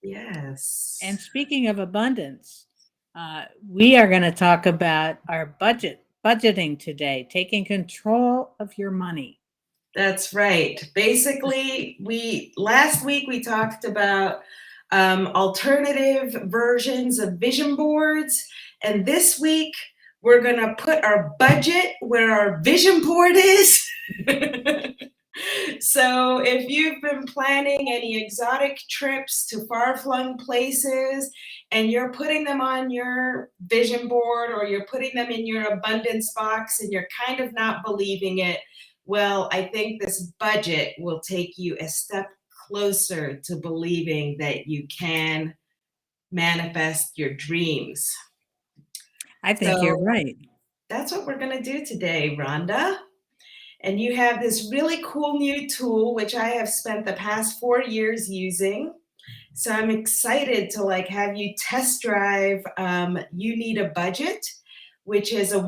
Yes. And speaking of abundance, we are going to talk about our budgeting today, taking control of your money. That's right. Basically, we last week we talked about alternative versions of vision boards, and this week we're gonna put our budget where our vision board is. So, if you've been planning any exotic trips to far-flung places and you're putting them on your vision board or you're putting them in your abundance box and you're kind of not believing it, well, I think this budget will take you a step closer to believing that you can manifest your dreams. I think you're So right. that's what we're going to do today, Rhonda. And you have this really cool new tool, which I have spent the past 4 years using. So I'm excited to have you test drive You Need a Budget, which is um,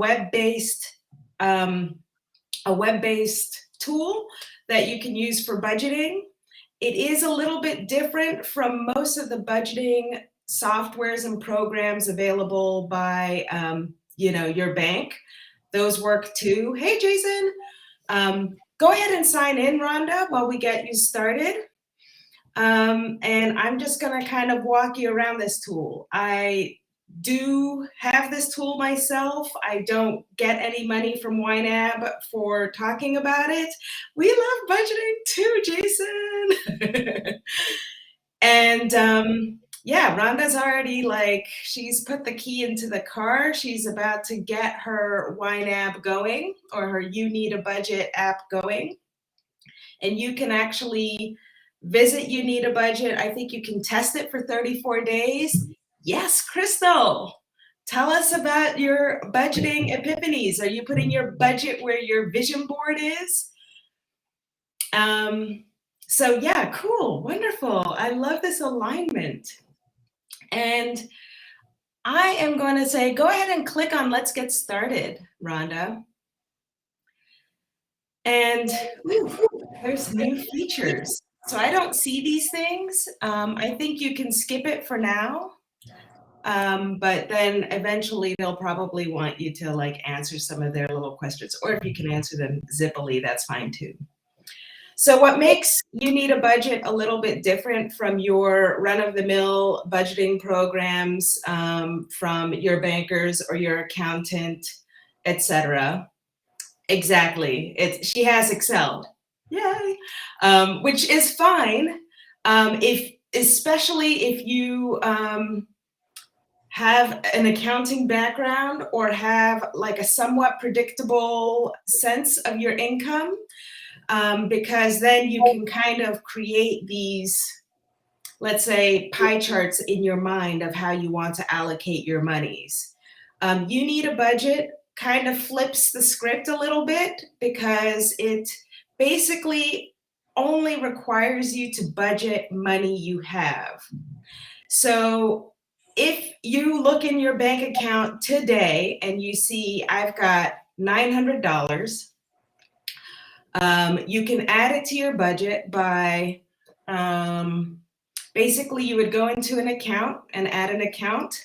a web-based tool that you can use for budgeting. It is a little bit different from most of the budgeting softwares and programs available by your bank. Those work too. Hey, Jason. Go ahead and sign in, Rhonda, while we get you started. And I'm just going to kind of walk you around this tool. I do have this tool myself. I don't get any money from YNAB for talking about it. We love budgeting too, Jason. And yeah, Rhonda's already she's put the key into the car. She's about to get her YNAB going, or her You Need a Budget app going. And you can actually visit You Need a Budget. I think you can test it for 34 days. Yes, Crystal, tell us about your budgeting epiphanies. Are you putting your budget where your vision board is? So yeah, cool, wonderful. I love this alignment. And I am going to say, go ahead and click on Let's Get Started, Rhonda. And there's new features. So I don't see these things. I think you can skip it for now. But then eventually they'll probably want you to answer some of their little questions. Or if you can answer them zippily, that's fine too. So what makes You Need a Budget a little bit different from your run-of-the-mill budgeting programs, from your bankers or your accountant, etc.? Exactly. She has excelled. Yay. Which is fine. Especially if you have an accounting background or have a somewhat predictable sense of your income, because then you can kind of create these, let's say, pie charts in your mind of how you want to allocate your monies. You Need a Budget kind of flips the script a little bit because it basically only requires you to budget money you have. So if you look in your bank account today and you see I've got $900, you can add it to your budget by basically you would go into an account and add an account.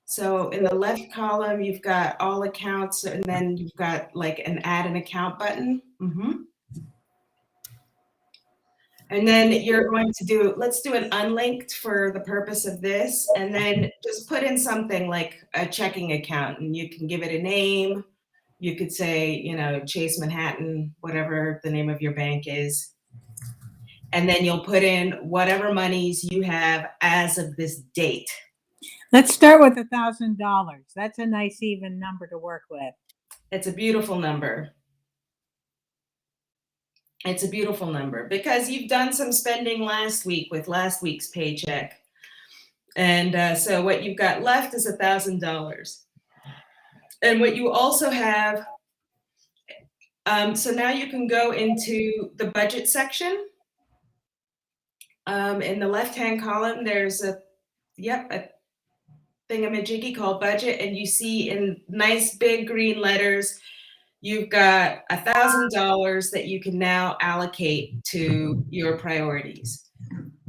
So in the left column, you've got all accounts, and then you've got an add an account button. And then you're going to let's do an unlinked for the purpose of this, and then just put in something like a checking account, and you can give it a name. You could say, Chase Manhattan, whatever the name of your bank is. And then you'll put in whatever monies you have as of this date. Let's start with $1,000. That's a nice even number to work with. It's a beautiful number. It's a beautiful number because you've done some spending last week with last week's paycheck. And so what you've got left is $1,000. And what you also have, so now you can go into the budget section. In the left-hand column, there's a thingamajiggy called budget, and you see in nice big green letters, you've got $1,000 that you can now allocate to your priorities.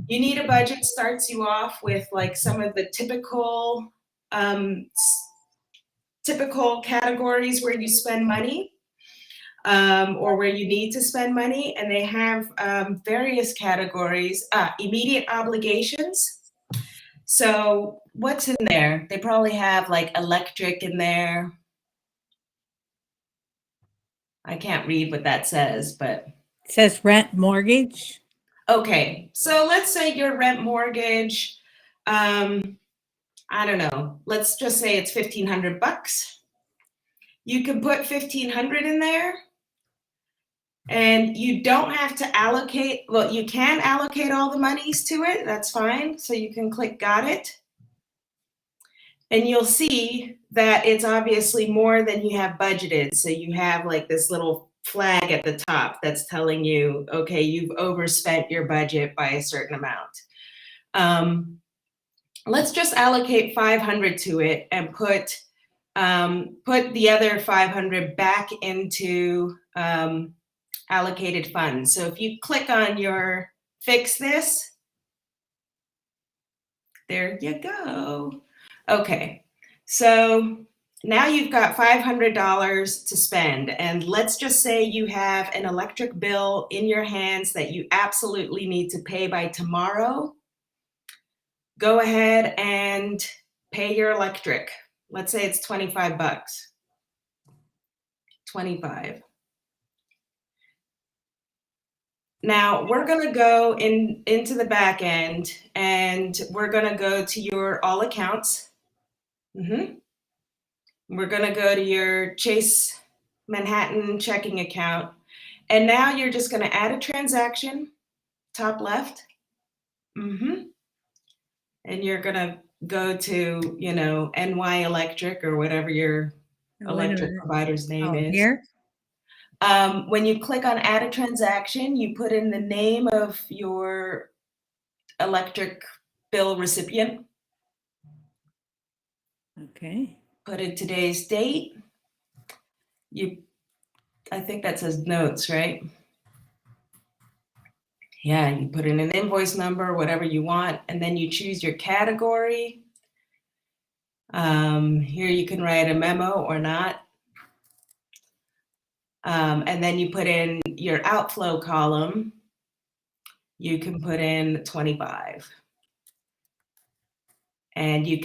You Need a Budget starts you off with like some of the typical categories where you spend money, or where you need to spend money, and they have various categories. Immediate obligations. So what's in there? They probably have like electric in there. I can't read what that says, but It says rent, mortgage. okay. So let's say your rent mortgage, I don't know. Let's just say it's $1,500. You can put 1,500 in there, and you don't have to allocate. Well, you can allocate all the monies to it. That's fine. So you can click Got It. And you'll see that it's obviously more than you have budgeted. So you have like this little flag at the top that's telling you, okay, you've overspent your budget by a certain amount. Let's just allocate 500 to it and put the other 500 back into allocated funds. So if you click on your Fix This, there you go. Okay, so now you've got $500 to spend, and let's just say you have an electric bill in your hands that you absolutely need to pay by tomorrow. Go ahead and pay your electric. Let's say it's $25. 25. Now we're going to go into the back end, and we're going to go to your all accounts. We're going to go to your Chase Manhattan checking account. And now you're just going to add a transaction, top left. And you're going to go to, NY Electric or whatever your electric provider's name is. Here? When you click on add a transaction, you put in the name of your electric bill recipient. Okay. Put in today's date. I think that says notes, right? Yeah, you put in an invoice number, whatever you want, and then you choose your category. Here you can write a memo or not. And then you put in your outflow column. You can put in 25. And you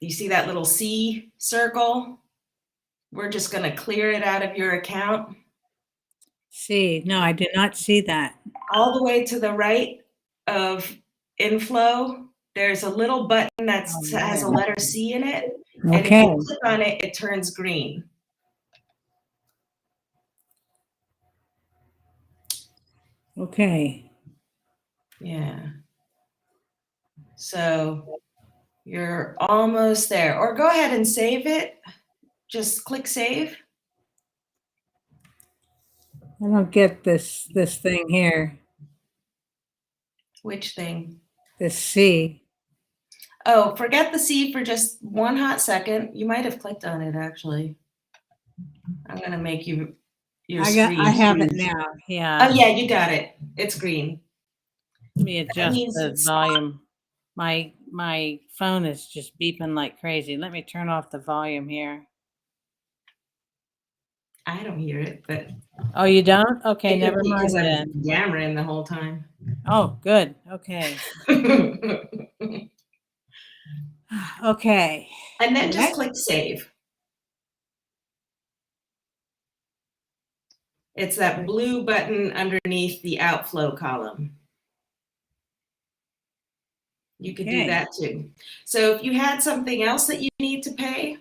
see that little C circle? We're just going to clear it out of your account. See, no, I did not see that. All the way to the right of inflow, there's a little button that has a letter C in it. And if you click on it, it turns green. Okay. Yeah. So you're almost there. Or go ahead and save it. Just click save. I don't get this thing here. Which thing? This C. Oh, forget the C for just one hot second. You might have clicked on it, actually. I'm going to make your screen. I have it now. Yeah. Oh, yeah, you got it. It's green. Let me adjust the volume. My phone is just beeping like crazy. Let me turn off the volume here. I don't hear it, but. Oh, you don't? Okay, never mind because then. I'm yammering the whole time. Oh, good. Okay. Okay. And then just click save. It's that blue button underneath the outflow column. You could do that too. So if you had something else that you need to pay.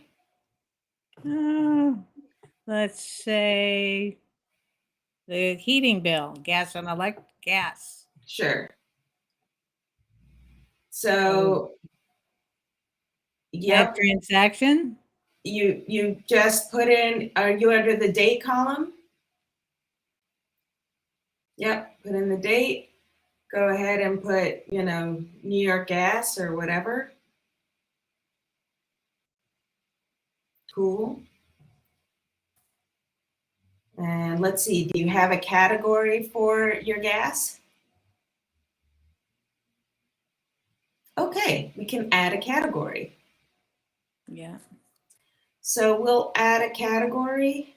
Let's say the heating bill, gas and electric gas. Sure. So, Add transaction. You just put in, are you under the date column? Yep, put in the date. Go ahead and put, New York Gas or whatever. Cool. And let's see, do you have a category for your gas? Okay, we can add a category. Yeah. So we'll add a category,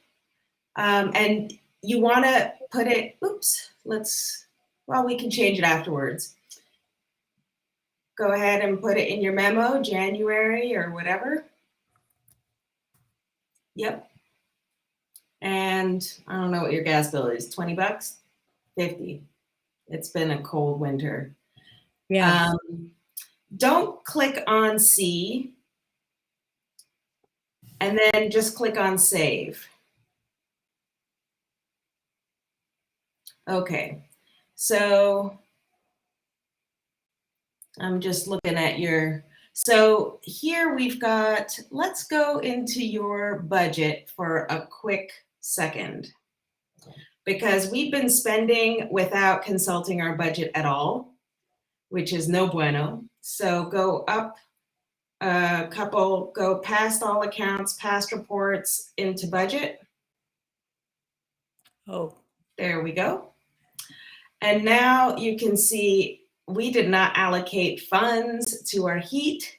and you want to put it, oops, well, we can change it afterwards. Go ahead and put it in your memo, January or whatever. Yep. And I don't know what your gas bill is, 20 bucks, 50. It's been a cold winter. Yeah. Don't click on C and then just click on save. Okay, so I'm just looking at so here we've got, let's go into your budget for a quick second, because we've been spending without consulting our budget at all, which is no bueno. So go up a couple, go past all accounts, past reports, into budget. Oh. There we go. And now you can see we did not allocate funds to our heat.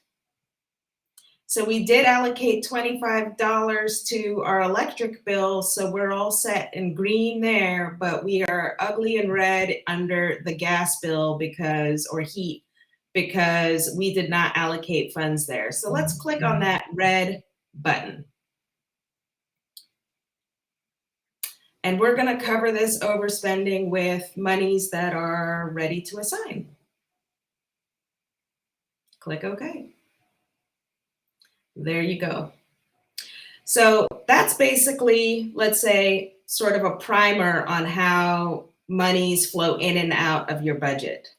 So we did allocate $25 to our electric bill, so we're all set in green there, but we are ugly and red under the gas bill or heat, because we did not allocate funds there. So let's click on that red button. And we're going to cover this overspending with monies that are ready to assign. Click OK. There you go. So that's basically, let's say, sort of a primer on how monies flow in and out of your budget.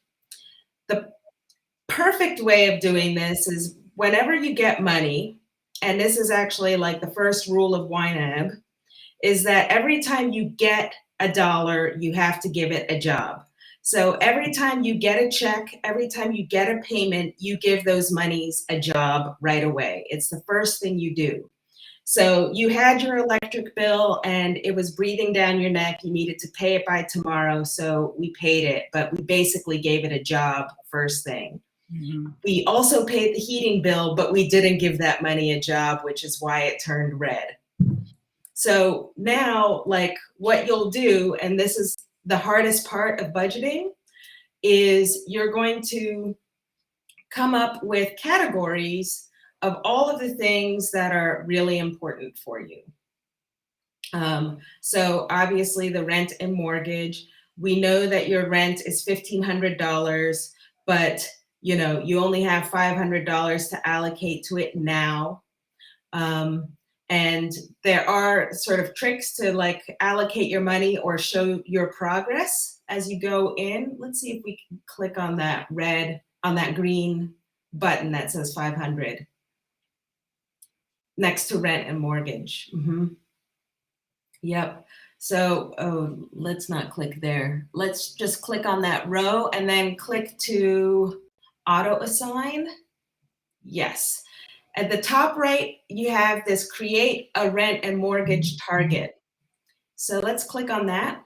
The perfect way of doing this is whenever you get money, and this is actually like the first rule of YNAB, is that every time you get a dollar, you have to give it a job. So every time you get a check, every time you get a payment, you give those monies a job right away. It's the first thing you do. So you had your electric bill and it was breathing down your neck. You needed to pay it by tomorrow. So we paid it, but we basically gave it a job first thing. Mm-hmm. We also paid the heating bill, but we didn't give that money a job, which is why it turned red. So now, like, what you'll do, and this is the hardest part of budgeting, is you're going to come up with categories of all of the things that are really important for you. So obviously the rent and mortgage, we know that your rent is $1,500, but you only have $500 to allocate to it now. And there are sort of tricks to like allocate your money or show your progress as you go in. Let's see if we can click on that green button that says 500 next to rent and mortgage. Mm-hmm. Yep. So, let's not click there. Let's just click on that row and then click to auto assign. Yes. At the top right, you have this create a rent and mortgage target. So let's click on that.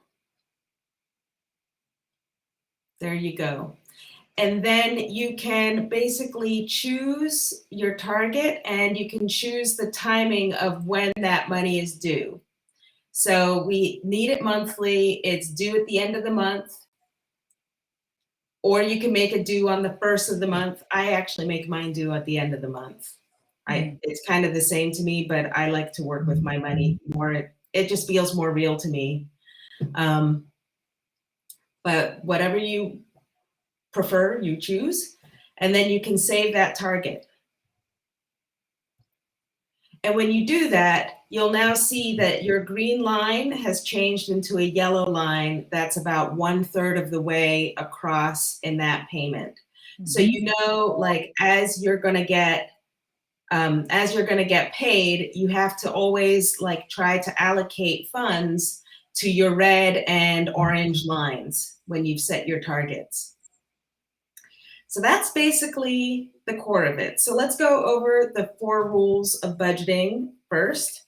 There you go. And then you can basically choose your target and you can choose the timing of when that money is due. So we need it monthly, it's due at the end of the month, or you can make it due on the first of the month. I actually make mine due at the end of the month. It's kind of the same to me, but I like to work with my money more. It just feels more real to me. But whatever you prefer, you choose, and then you can save that target. And when you do that, you'll now see that your green line has changed into a yellow line that's about 1/3 of the way across in that payment. Mm-hmm. So like as you're going to get paid, you have to always like try to allocate funds to your red and orange lines when you've set your targets. So that's basically the core of it. So let's go over the 4 rules of budgeting first.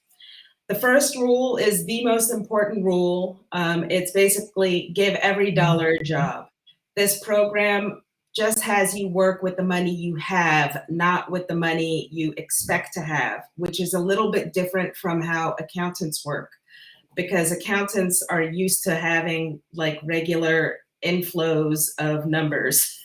The first rule is the most important rule. It's basically give every dollar a job. This program just has you work with the money you have, not with the money you expect to have, which is a little bit different from how accountants work, because accountants are used to having like regular inflows of numbers.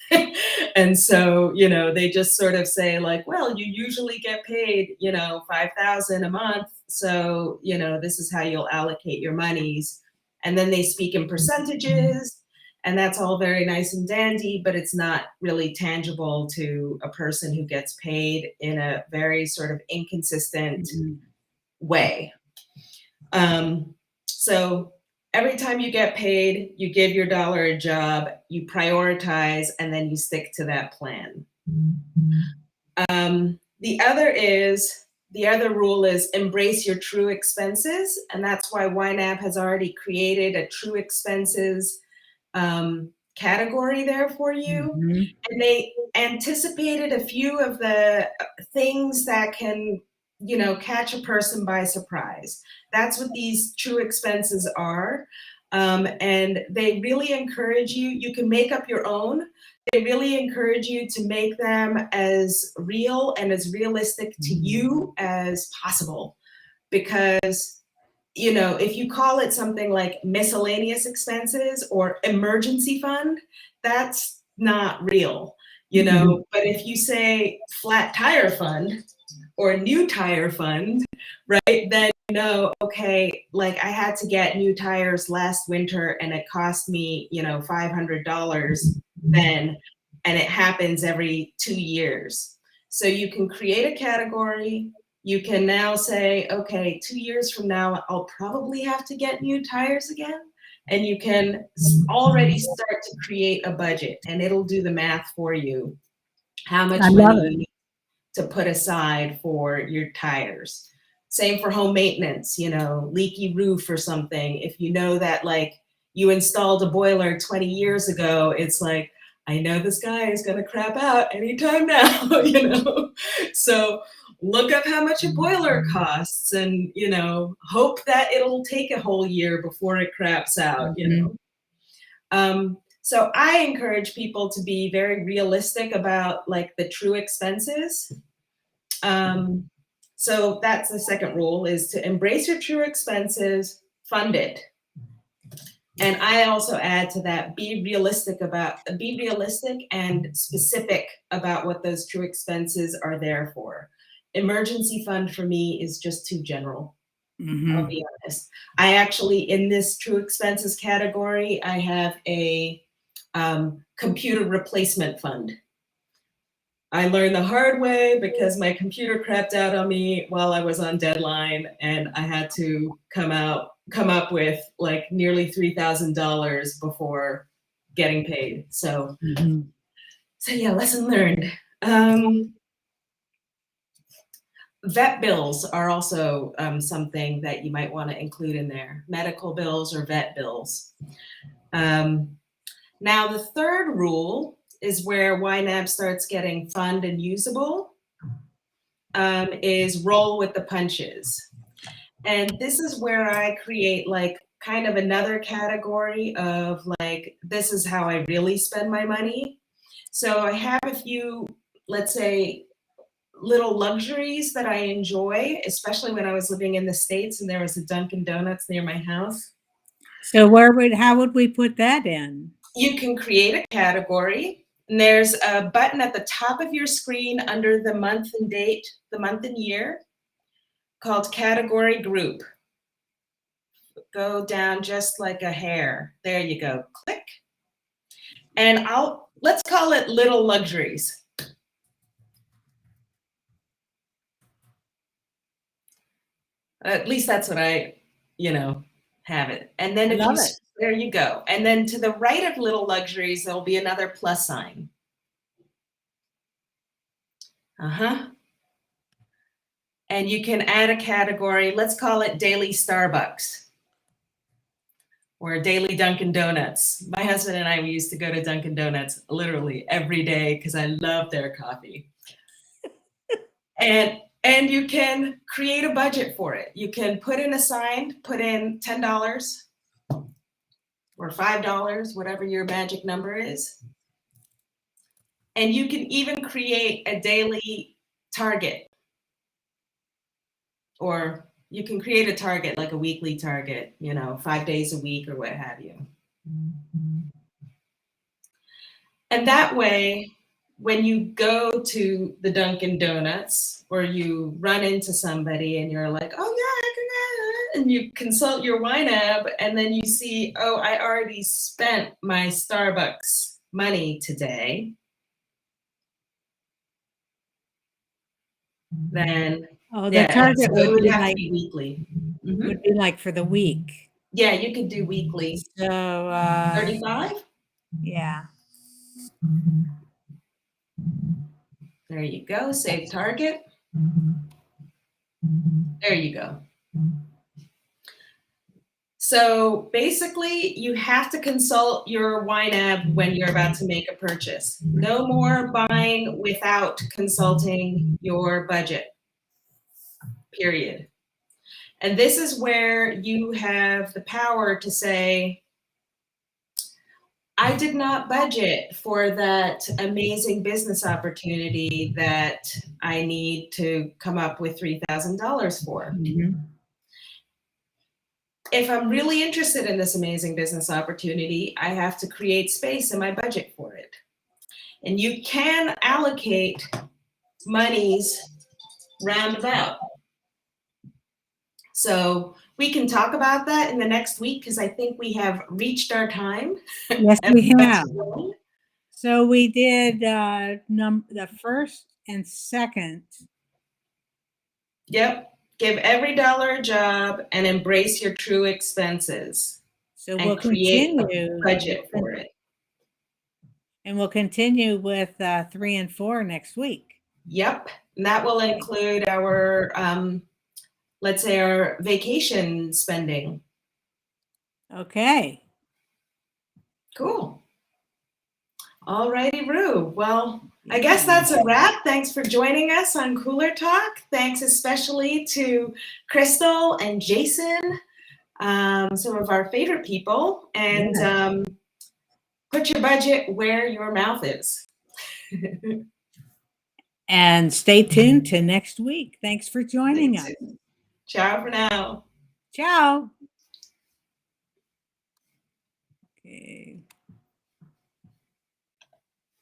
And so, you know, they just sort of say like, well, you usually get paid, you know, 5,000 a month. So, you know, this is how you'll allocate your monies. And then they speak in percentages, and that's all very nice and dandy, but it's not really tangible to a person who gets paid in a very sort of inconsistent way. So every time you get paid, you give your dollar a job, you prioritize, and then you stick to that plan. The other rule is embrace your true expenses. And that's why YNAB has already created a true expenses category there for you. And they anticipated a few of the things that can, you know, catch a person by surprise. That's what these true expenses are. And they really encourage you, you can make up your own. They really encourage you to make them as real and as realistic to you as possible. Because, you know, if you call it something like miscellaneous expenses or emergency fund, that's not real, you know. But if you say flat tire fund or new tire fund, right, then you know, okay, like I had to get new tires last winter and it cost me, you know, $500 then, and it happens every 2 years. So you can create a category. You can now say, okay, 2 years from now, I'll probably have to get new tires again. And you can already start to create a budget, and it'll do the math for you. How much money you need to put aside for your tires. Same for home maintenance, you know, leaky roof or something. If you know that like you installed a boiler 20 years ago, it's like, I know this guy is going to crap out anytime now, you know? So look up how much a boiler costs and, you know, hope that it'll take a whole year before it craps out, you know? So I encourage people to be very realistic about like the true expenses. So that's the second rule, is to embrace your true expenses, fund it. And I also add to that, be realistic and specific about what those true expenses are there for. Emergency fund for me is just too general. I'll be honest. I actually, in this true expenses category, I have a computer replacement fund. I learned the hard way because my computer crapped out on me while I was on deadline, and I had to come up with like nearly $3,000 before getting paid. So, so yeah, lesson learned. Vet bills are also something that you might want to include in there, medical bills or vet bills. Now, the third rule is where YNAB starts getting fun and usable, is roll with the punches. And this is where I create like kind of another category of like, this is how I really spend my money. So I have a few, let's say, little luxuries that I enjoy, especially when I was living in the States and there was a Dunkin Donuts near my house. So how would we put that in? You can create a category, and there's a button at the top of your screen under the month and date, the month and year, called Category Group. Go down just like a hair. There you go. Click. And let's call it Little Luxuries. At least that's what I, have it. And then there you go. And then to the right of Little Luxuries, there'll be another plus sign. And you can add a category. Let's call it Daily Starbucks or Daily Dunkin Donuts. My husband and I, we used to go to Dunkin Donuts literally every day because I love their coffee. And you can create a budget for it. You can put in $10 or $5, whatever your magic number is. And you can even create a daily target, or you can create a target like a weekly target, 5 days a week or what have you. And that way, when you go to the Dunkin Donuts or you run into somebody and you're like, oh yeah, and you consult your YNAB and then you see, oh, I already spent my Starbucks money today, then the target so it would would be have like to be weekly. Mhm. would be like for the week. Yeah, you could do weekly. So 35? yeah. There you go. Save target. There you go. So basically, you have to consult your YNAB when you're about to make a purchase. No more buying without consulting your budget, period. And this is where you have the power to say, I did not budget for that amazing business opportunity that I need to come up with $3,000 for. If I'm really interested in this amazing business opportunity, I have to create space in my budget for it. And you can allocate monies roundabout. So we can talk about that in the next week because I think we have reached our time. Yes, we have. So we did the first and second. Yep. Give every dollar a job and embrace your true expenses. So and we'll create continue a budget for it. And we'll continue with 3 and 4 next week. Yep. And that will include our, let's say, our vacation spending. Okay. Cool. All righty, Rue. Well, I guess that's a wrap. Thanks for joining us on Cooler Talk. Thanks especially to Crystal and Jason, some of our favorite people. And put your budget where your mouth is. And stay tuned to next week. Thanks for joining us. Ciao for now. Ciao. Okay.